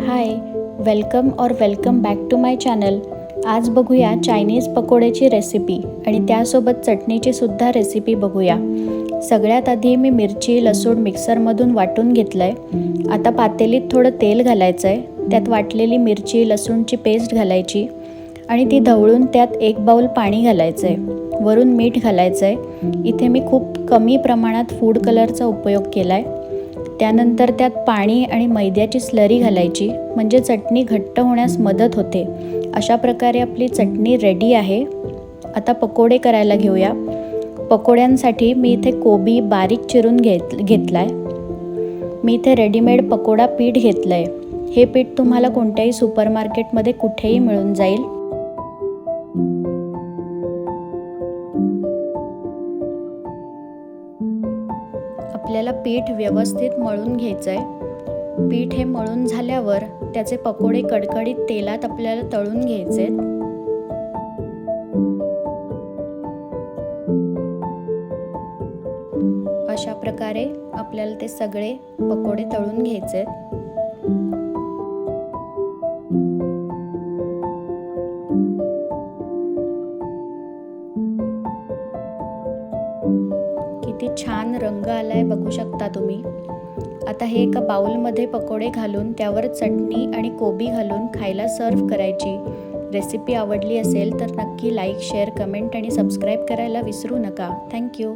High, welcome back to my channel. आज बघूया Chinese पकोड्याची recipe आणि त्यासोबत चटणीची सुद्धा रेसिपी बघूया. सगळ्यात आधी मी मिरची लसूण मिक्सरमधून वाटून घेतलं आहे. आता पातेलीत थोडं तेल घालायचं आहे. त्यात वाटलेली मिरची लसूणची पेस्ट घालायची आणि ती ढवळून त्यात 1 बाउल पाणी घालायचं आहे. वरून मीठ घालायचं आहे. इथे मी खूप कमी प्रमाणात फूड कलरचा उपयोग केला आहे. त्यानंतर त्यात पाणी आणि मैद्याची स्लरी घालायची, म्हणजे चटणी घट्ट होण्यास मदत होते. अशा प्रकारे आपली चटणी रेडी आहे. आता पकोडे करायला घेऊया. पकोड्यांसाठी मी इथे कोबी बारीक चिरून घेतला आहे. मी इथे रेडीमेड पकोडा पीठ घेतलं आहे. हे पीठ तुम्हाला कोणत्याही सुपरमार्केटमध्ये कुठेही मिळून जाईल. आपल्याला पीठ व्यवस्थित मळून घ्यायचं आहे. पीठ हे मळून झाल्यावर त्याचे पकोडे कडकडीत तेलात आपल्याला तळून घ्यायचे आहेत. अशा प्रकारे आपल्याला ते सगळे पकोडे तळून घ्यायचे आहेत. किती छान रंग आलाय बघू शकता तुम्ही. आता हे एका बाउलमध्ये पकोडे घालून त्यावर चटणी आणि कोबी घालून खायला सर्व करायची. रेसिपी आवडली असेल तर नक्की लाईक, शेअर, कमेंट आणि सबस्क्राईब करायला विसरू नका. थँक्यू.